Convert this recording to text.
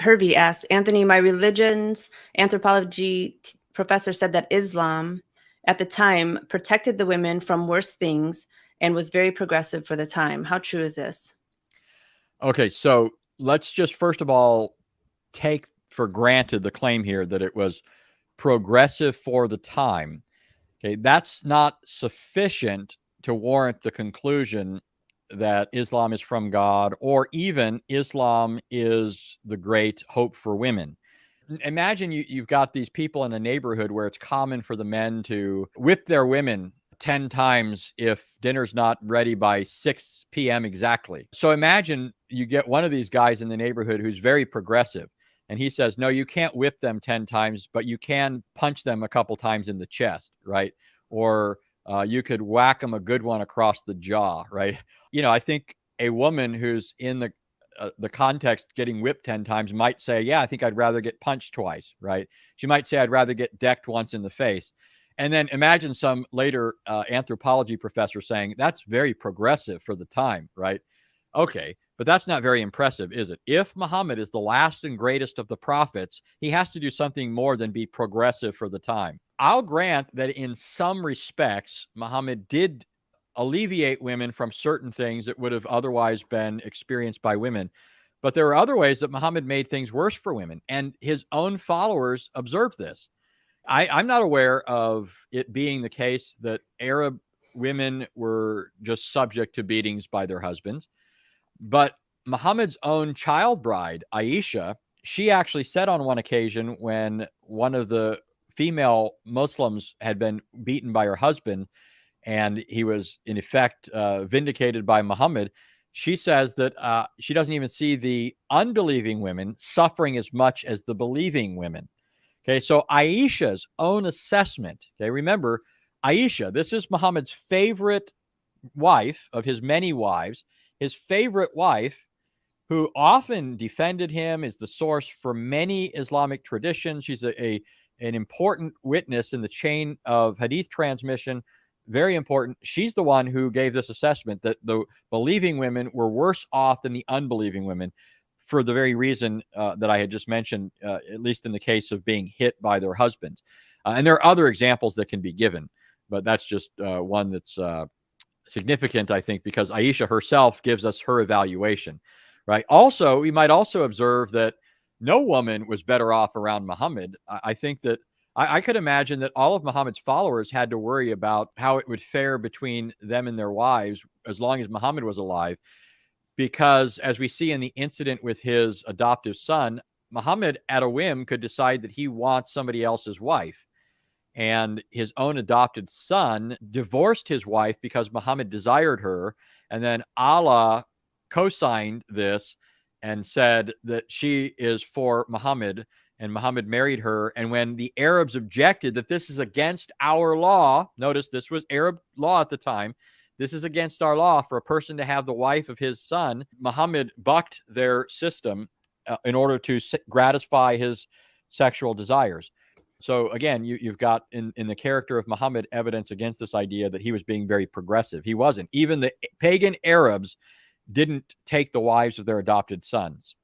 Hervey asks, Anthony, my religion's anthropology professor said that Islam at the time protected the women from worse things and was very progressive for the time. How true is this? Okay, so let's just first of all take for granted the claim here that it was progressive for the time. Okay, that's not sufficient to warrant the conclusion that Islam is from God, or even Islam is the great hope for women. Imagine you've got these people in a neighborhood where it's common for the men to whip their women 10 times if dinner's not ready by 6 p.m. exactly. So imagine you get one of these guys in the neighborhood who's very progressive, and he says, no, you can't whip them 10 times, but you can punch them a couple times in the chest, right? Or you could whack them a good one across the jaw, right? I think a woman who's in the context getting whipped 10 times might say, yeah, I think I'd rather get punched twice, right? She might say, I'd rather get decked once in the face. And then imagine some later anthropology professor saying, that's very progressive for the time, right? Okay, but that's not very impressive, is it? If Muhammad is the last and greatest of the prophets, he has to do something more than be progressive for the time. I'll grant that in some respects, Muhammad did alleviate women from certain things that would have otherwise been experienced by women. But there are other ways that Muhammad made things worse for women, and his own followers observed this. I'm not aware of it being the case that Arab women were just subject to beatings by their husbands. But Muhammad's own child bride, Aisha, she actually said on one occasion when one of the female Muslims had been beaten by her husband, and he was in effect vindicated by Muhammad, she says that she doesn't even see the unbelieving women suffering as much as the believing women. Okay, so Aisha's own assessment, okay, remember, Aisha, this is Muhammad's favorite wife of his many wives, his favorite wife, who often defended him, is the source for many Islamic traditions. She's an important witness in the chain of hadith transmission. Very important. She's the one who gave this assessment that the believing women were worse off than the unbelieving women for the very reason that I had just mentioned, at least in the case of being hit by their husbands. And there are other examples that can be given, but that's just one that's significant, I think, because Aisha herself gives us her evaluation, right? Also, we might also observe that no woman was better off around Muhammad. I think that I could imagine that all of Muhammad's followers had to worry about how it would fare between them and their wives as long as Muhammad was alive, because as we see in the incident with his adoptive son, Muhammad at a whim could decide that he wants somebody else's wife. And his own adopted son divorced his wife because Muhammad desired her. And then Allah co-signed this and said that she is for Muhammad, and Muhammad married her. And when the Arabs objected that this is against our law, notice this was Arab law at the time, this is against our law for a person to have the wife of his son, Muhammad bucked their system in order to gratify his sexual desires. So again, you've got in the character of Muhammad evidence against this idea that he was being very progressive. He wasn't. Even the pagan Arabs didn't take the wives of their adopted sons.